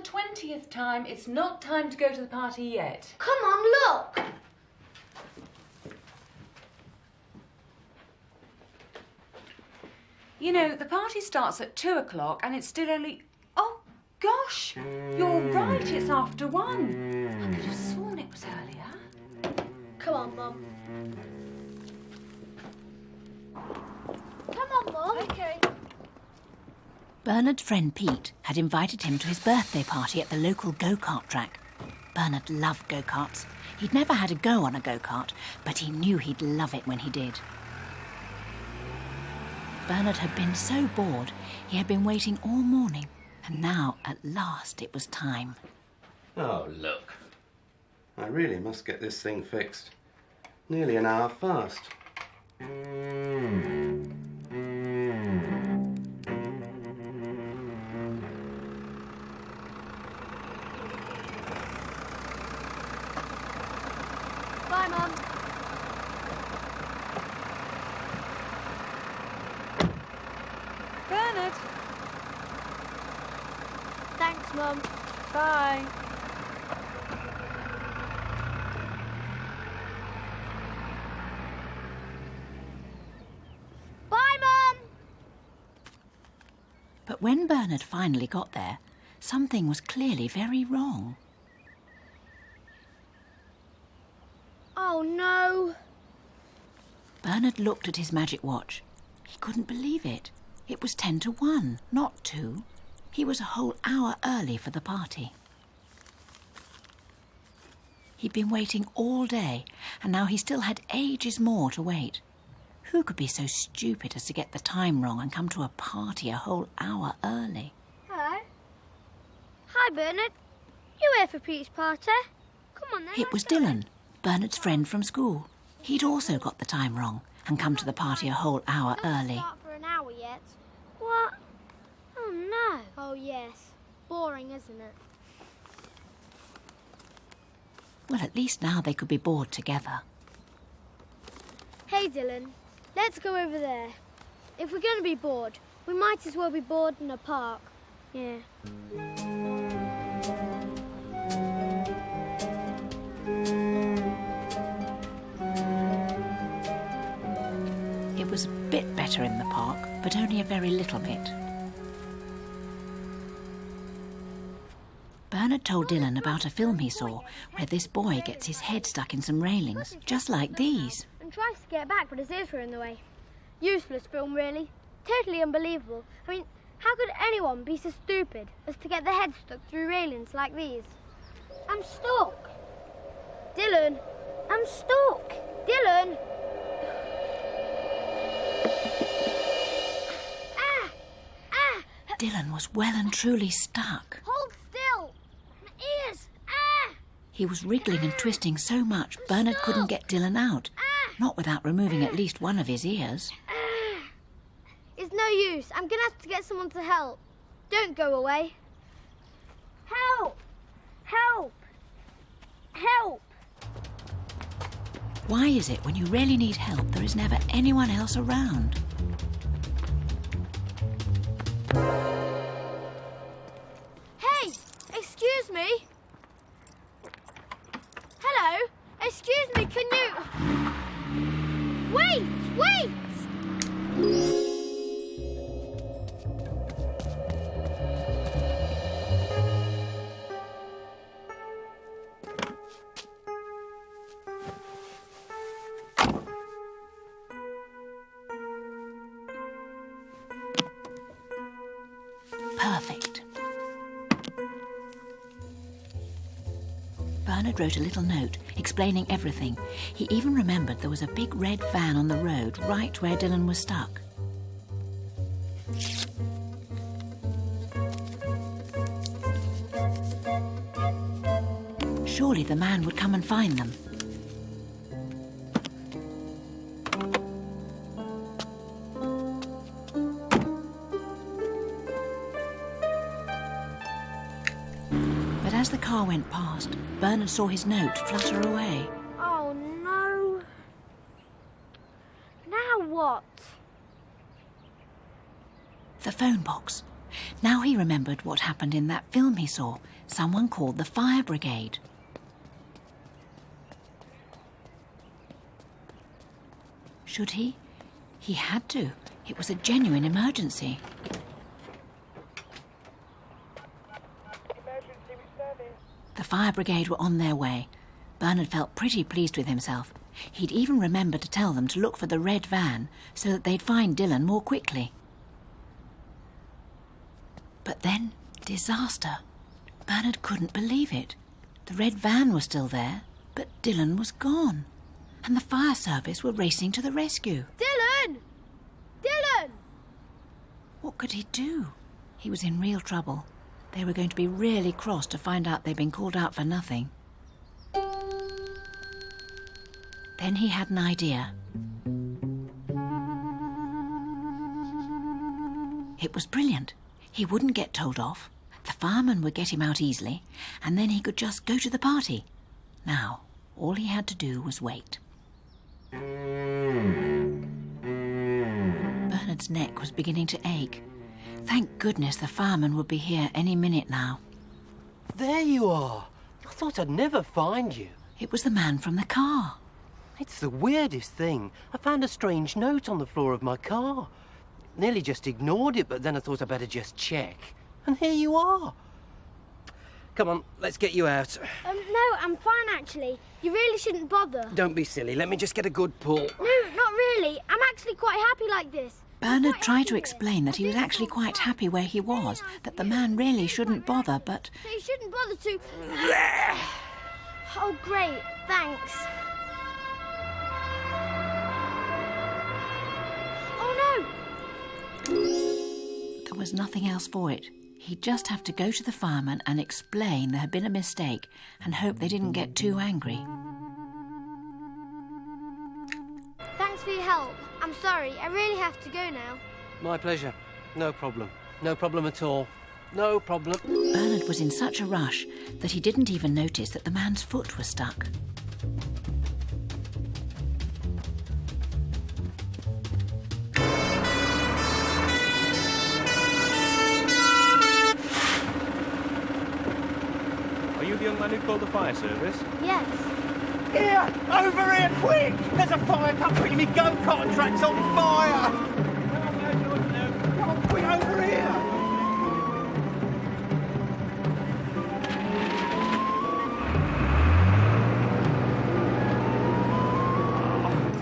20th time, it's not time to go to the party yet. Come on, look! You know, the party starts at 2 o'clock and it's still only... Oh, gosh! You're right, it's after 1. I could have sworn it was earlier. Come on, Mum. Come on, Mum. OK. Bernard's friend Pete had invited him to his birthday party at the local go-kart track. Bernard loved go-karts. He'd never had a go on a go-kart, but he knew he'd love it when he did. Bernard had been so bored, he had been waiting all morning, and now, at last, it was time. Oh, look. I really must get this thing fixed. Nearly an hour fast. Bye, Mum. Bernard. Thanks, Mum. Bye. Bye, Mum! But when Bernard finally got there, something was clearly very wrong. Oh, no. Bernard looked at his magic watch. He couldn't believe it. It was 10 to 1, not 2. He was a whole hour early for the party. He'd been waiting all day, and now he still had ages more to wait. Who could be so stupid as to get the time wrong and come to a party a whole hour early? Hello. Hi, Bernard. You here for Pete's party? Come on, then. It was Dylan, Bernard's friend from school. He'd also got the time wrong and come to the party a whole hour early. Start for an hour yet. What? Oh, no. Oh, yes. Boring, isn't it? Well, at least now they could be bored together. Hey, Dylan. Let's go over there. If we're going to be bored, we might as well be bored in a park. Yeah. It was a bit better in the park, but only a very little bit. Bernard told Dylan about a film he saw where this boy gets his head stuck in some railings, just like these. And tries to get back, but his ears were in the way. Useless film, really. Totally unbelievable. I mean, how could anyone be so stupid as to get their head stuck through railings like these? I'm stuck. Dylan, I'm stuck. Dylan. Dylan was well and truly stuck. Hold still. My ears. He was wriggling and twisting so much Bernard couldn't get Dylan out, not without removing at least one of his ears. It's no use. I'm going to have to get someone to help. Don't go away. Help! Help! Help! Why is it when you really need help there is never anyone else around? Hey! Excuse me! Hello? Excuse me, can you... Wait! Wait! Perfect. Bernard wrote a little note explaining everything. He even remembered there was a big red van on the road right where Dylan was stuck. Surely the man would come and find them. But as the car went past, Bernard saw his note flutter away. Oh, no. Now what? The phone box. Now he remembered what happened in that film he saw. Someone called the fire brigade. Should he? He had to. It was a genuine emergency. The fire brigade were on their way. Bernard felt pretty pleased with himself. He'd even remembered to tell them to look for the red van so that they'd find Dylan more quickly. But then, disaster. Bernard couldn't believe it. The red van was still there, but Dylan was gone. And the fire service were racing to the rescue. Dylan! Dylan! What could he do? He was in real trouble. They were going to be really cross to find out they'd been called out for nothing. Then he had an idea. It was brilliant. He wouldn't get told off. The fireman would get him out easily, and then he could just go to the party. Now, all he had to do was wait. Bernard's neck was beginning to ache. Thank goodness the fireman would be here any minute now. There you are. I thought I'd never find you. It was the man from the car. It's the weirdest thing. I found a strange note on the floor of my car. Nearly just ignored it, but then I thought I'd better just check. And here you are. Come on, let's get you out. No, I'm fine actually. You really shouldn't bother. Don't be silly. Let me just get a good pull. No, not really. I'm actually quite happy like this. Bernard tried to explain that he was actually quite happy where he was, that the man really shouldn't bother, but... So you shouldn't bother to... Oh, great. Thanks. Oh, no! There was nothing else for it. He'd just have to go to the fireman and explain there had been a mistake and hope they didn't get too angry. Thanks for your help. I'm sorry. I really have to go now. My pleasure. No problem. No problem at all. No problem. Bernard was in such a rush that he didn't even notice that the man's foot was stuck. Are you the young man who called the fire service? Yes. Here! Over here, quick! There's a fire company, me go-kart track's on fire! Come on, quick, over here!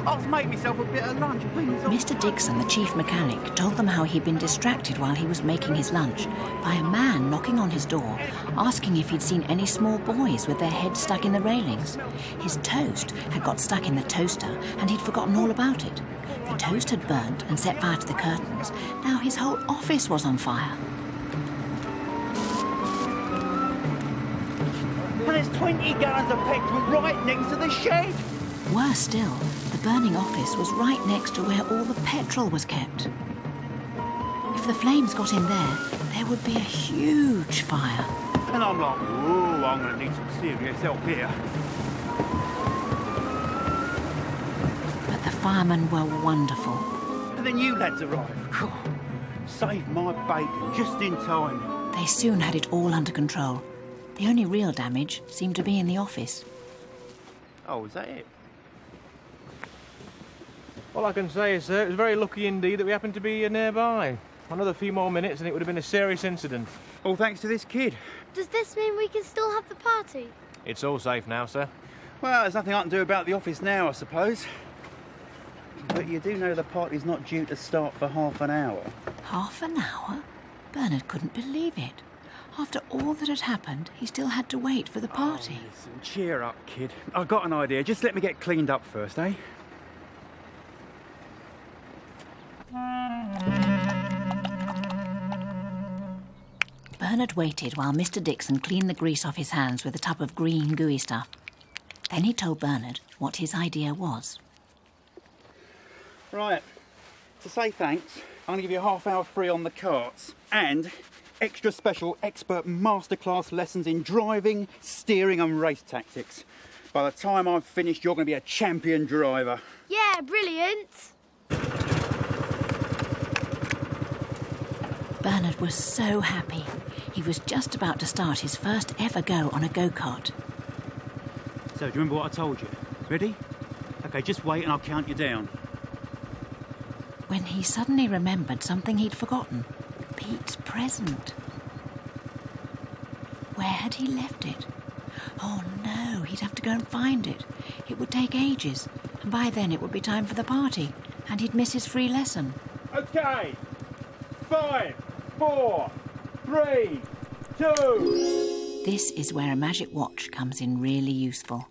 I'll make myself a bit of lunch, please. Mr. Dixon, the chief mechanic, told them how he'd been distracted while he was making his lunch by a man knocking on his door, asking if he'd seen any small boys with their heads stuck in the railings. His toast had got stuck in the toaster and he'd forgotten all about it. The toast had burnt and set fire to the curtains. Now his whole office was on fire. And there's 20 gallons of petrol right next to the shed! Worse still, the burning office was right next to where all the petrol was kept. If the flames got in there would be a huge fire. And I'm like, whoa, I'm going to need some serious help here. But the firemen were wonderful. And then you lads arrive. Saved my bacon just in time. They soon had it all under control. The only real damage seemed to be in the office. Oh, is that it? All I can say is, sir, it was very lucky indeed that we happened to be nearby. Another few more minutes and it would have been a serious incident. All thanks to this kid. Does this mean we can still have the party? It's all safe now, sir. Well, there's nothing I can do about the office now, I suppose. But you do know the party's not due to start for half an hour. Half an hour? Bernard couldn't believe it. After all that had happened, he still had to wait for the party. Oh, listen, cheer up, kid. I've got an idea. Just let me get cleaned up first, eh? Bernard waited while Mr. Dixon cleaned the grease off his hands with a tub of green, gooey stuff. Then he told Bernard what his idea was. Right. To say thanks, I'm going to give you a half hour free on the carts and extra special expert masterclass lessons in driving, steering and race tactics. By the time I've finished, you're going to be a champion driver. Yeah, brilliant. Bernard was so happy. He was just about to start his first ever go on a go-kart. So, do you remember what I told you? Ready? OK, just wait and I'll count you down. When he suddenly remembered something he'd forgotten. Pete's present. Where had he left it? Oh no, he'd have to go and find it. It would take ages, and by then it would be time for the party, and he'd miss his free lesson. OK. 5, 4, 3, 2... This is where a magic watch comes in really useful.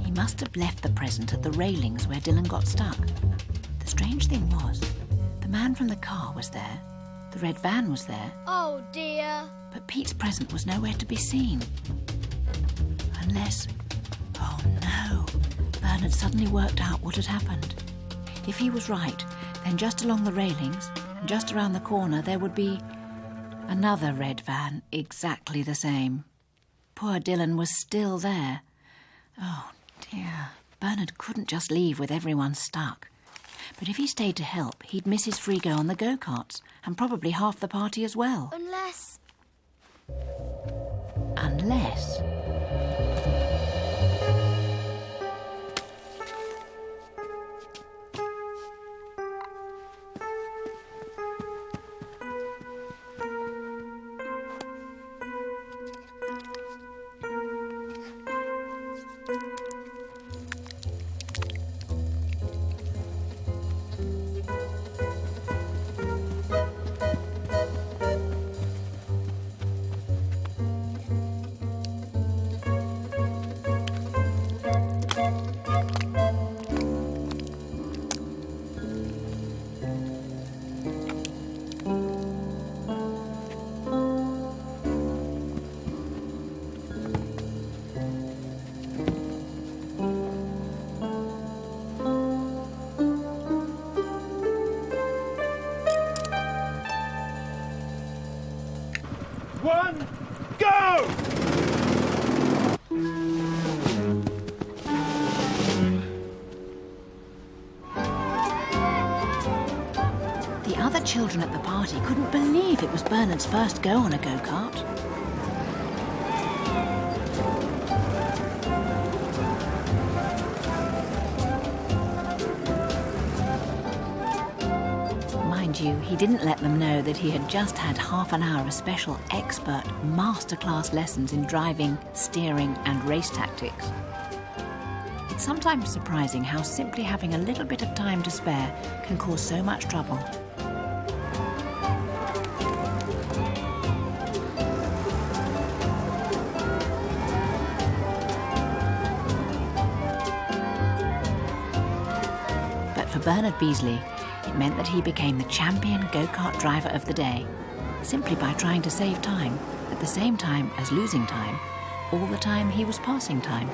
He must have left the present at the railings where Dylan got stuck. The strange thing was, the man from the car was there, the red van was there, Oh dear. but Pete's present was nowhere to be seen. Unless... oh no! Bernard suddenly worked out what had happened. If he was right, then just along the railings, and just around the corner, there would be another red van, exactly the same. Poor Dylan was still there. Oh dear, Bernard couldn't just leave with everyone stuck. But if he stayed to help, he'd miss his free go on the go-karts, and probably half the party as well. Unless... Unless... One, go! The other children at the party couldn't believe it was Bernard's first go on a go-kart. Mind you, he didn't let them know that he had just had half an hour of special expert masterclass lessons in driving, steering and race tactics. It's sometimes surprising how simply having a little bit of time to spare can cause so much trouble. But for Bernard Beasley, it meant that he became the champion go-kart driver of the day, simply by trying to save time at the same time as losing time, all the time he was passing time.